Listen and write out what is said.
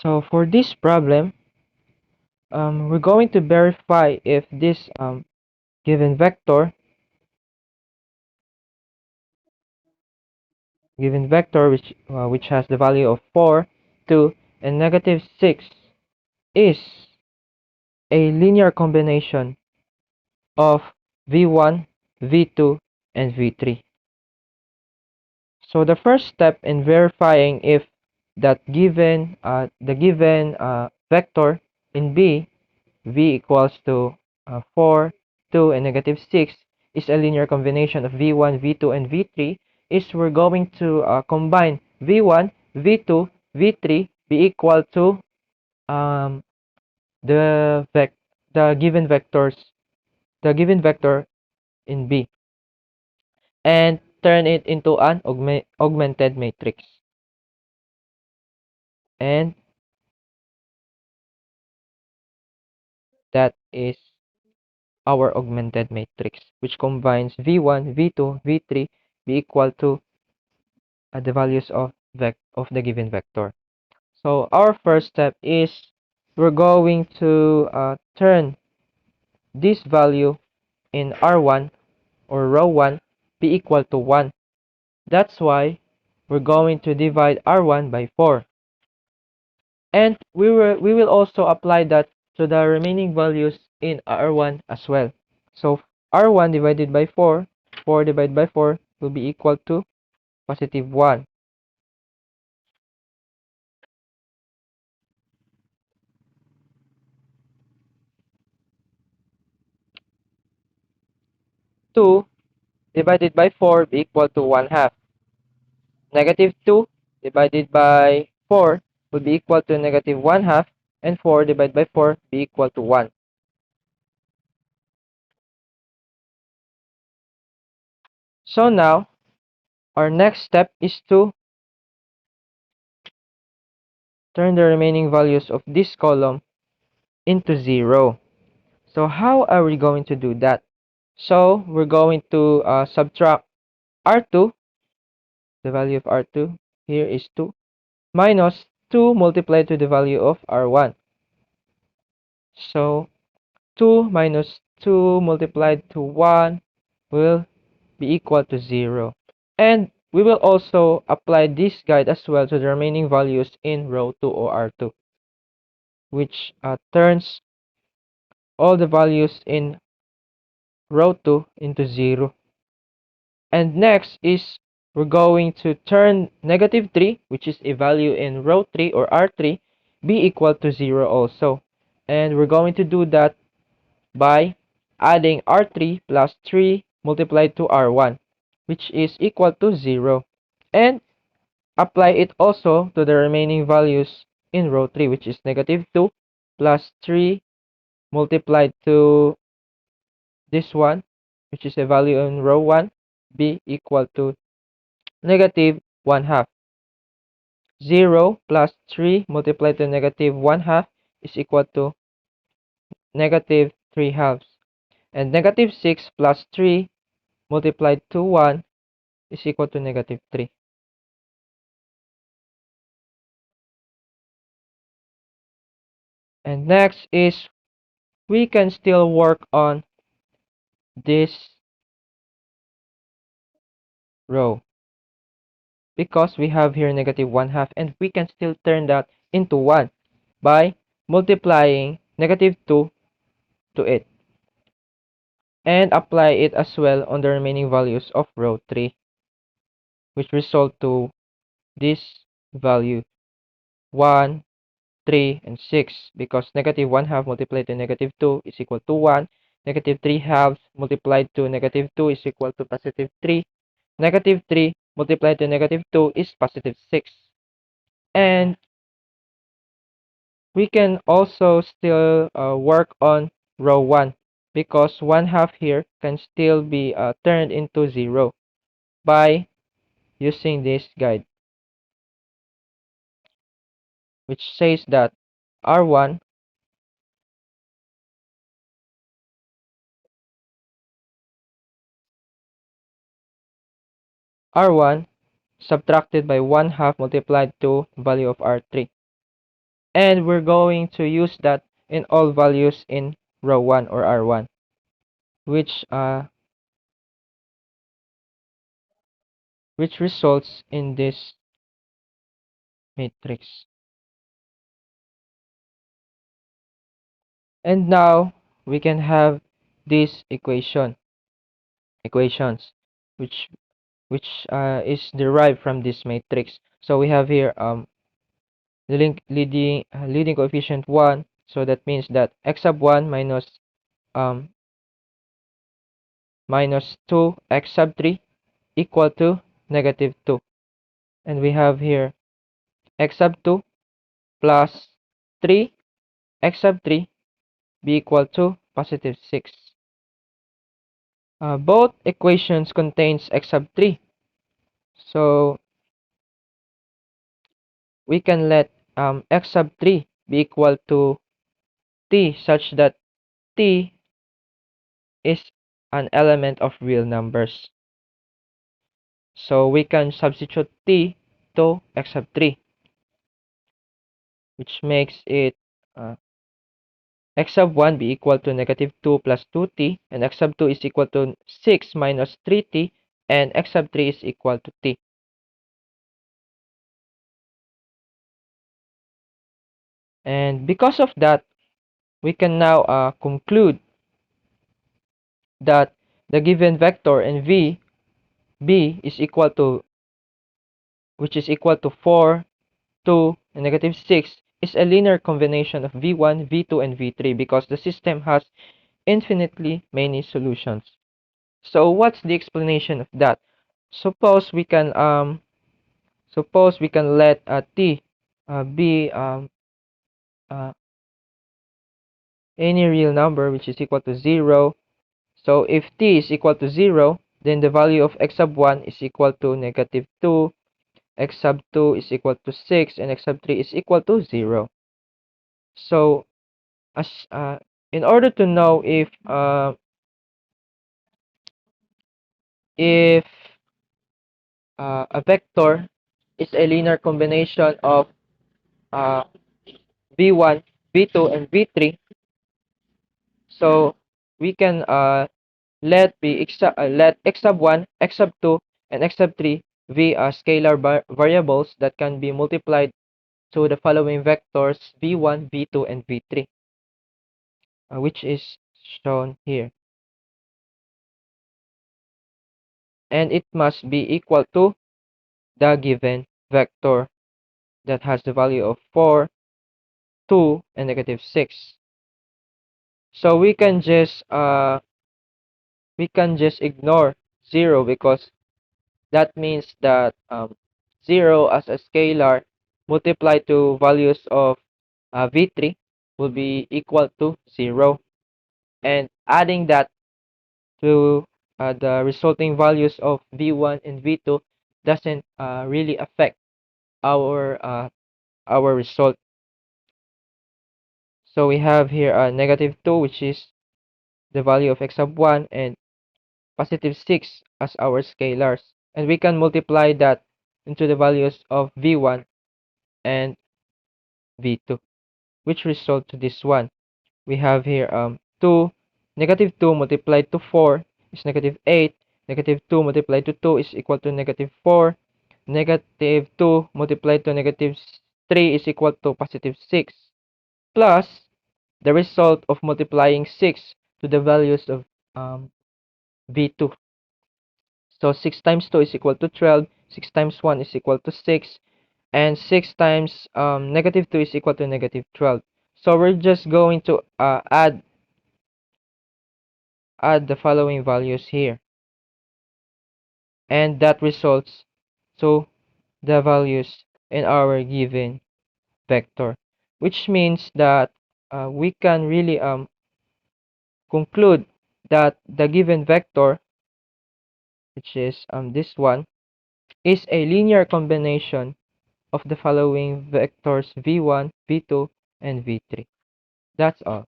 So for this problem, we're going to verify if this given vector, which has the value of 4, 2, and negative 6 is a linear combination of v1, v2, and v3. So the first step in verifying if the given vector in B, v equals to 4, 2, and negative 6 is a linear combination of v1, v2, and v3 is we're going to combine v1, v2, v3 be equal to um, the vec the given vectors the given vector in B and turn it into an augmented matrix. And that is our augmented matrix, which combines v1, v2, v3 be equal to the values of the given vector. So our first step is we're going to turn this value in R1 or row 1 be equal to 1. That's why we're going to divide R1 by 4. And we will also apply that to the remaining values in R1 as well. So R1 divided by 4, 4 divided by 4 will be equal to positive 1. 2 divided by 4 be equal to 1 half. Negative 2 divided by 4 will be equal to negative 1 half, and 4 divided by 4 be equal to 1. So now, our next step is to turn the remaining values of this column into 0. So how are we going to do that? So we're going to subtract R2, the value of R2, here is 2, minus 2 multiplied to the value of R1. So 2 minus 2 multiplied to 1 will be equal to 0. And we will also apply this guide as well to the remaining values in row 2 or R2, which turns all the values in row 2 into 0. And next is we're going to turn negative 3, which is a value in row 3 or R3, be equal to 0 also. And we're going to do that by adding R3 plus 3 multiplied to R1, which is equal to 0. And apply it also to the remaining values in row 3, which is negative 2 plus 3 multiplied to this one, which is a value in row 1, be equal to negative 1 half. 0 plus 3 multiplied to negative 1 half is equal to negative 3 halves. And negative 6 plus 3 multiplied to 1 is equal to negative 3. And next is we can still work on this row because we have here negative 1 half, and we can still turn that into 1 by multiplying negative 2 to it and apply it as well on the remaining values of row 3, which result to this value 1, 3, and 6, because negative 1 half multiplied to negative 2 is equal to 1, negative 3 halves multiplied to negative 2 is equal to positive 3, negative 3 multiplied to negative 2 is positive 6. And we can also still work on row 1 because 1 half here can still be turned into 0 by using this guide, which says that R1 R1 subtracted by 1 half multiplied to value of R3. And we're going to use that in all values in row 1 or R1, which results in this matrix. And now we can have this equations, which is derived from this matrix. So we have here the leading coefficient 1. So that means that x sub 1 um minus 2 x sub 3 equal to negative 2. And we have here x sub 2 plus 3 x sub 3 be equal to positive 6. Both equations contains x sub 3. So we can let x sub 3 be equal to t such that t is an element of real numbers. So we can substitute t to x sub 3, which makes it uh, x sub 1 be equal to negative 2 plus 2t, and x sub 2 is equal to 6 minus 3t, and x sub 3 is equal to t. And because of that, we can now conclude that the given vector in v, b is equal to, which is equal to 4, 2, and negative 6, is a linear combination of v1, v2, and v3 because the system has infinitely many solutions. So what's the explanation of that? Suppose we can let t be uh, any real number which is equal to 0. So if t is equal to 0, then the value of x sub 1 is equal to negative 2, x sub 2 is equal to 6, and x sub 3 is equal to 0. So as in order to know if a vector is a linear combination of uh, v1, v2, and v3, so we can let x sub 1, x sub 2, and x sub 3 be scalar variables that can be multiplied to the following vectors v1, v2, and v3, which is shown here. And it must be equal to the given vector that has the value of 4, 2, and negative 6. So we can just ignore 0 because that means that 0 as a scalar multiplied to values of v3 will be equal to 0, and adding that to the resulting values of v1 and v2 doesn't really affect our result. So we have here a negative 2, which is the value of x sub 1, and positive 6 as our scalars. And we can multiply that into the values of v1 and v2, which result to this one. We have here 2, negative 2 multiplied to 4 is negative 8, negative 2 multiplied to 2 is equal to negative 4, negative 2 multiplied to negative 3 is equal to positive 6, plus the result of multiplying 6 to the values of v2. So 6 times 2 is equal to 12, 6 times 1 is equal to 6, and 6 times negative 2 is equal to negative 12. So we're just going to add the following values here, and that results to the values in our given vector, which means that we can really conclude that the given vector, which is this one, is a linear combination of the following vectors v1, v2, and v3. That's all.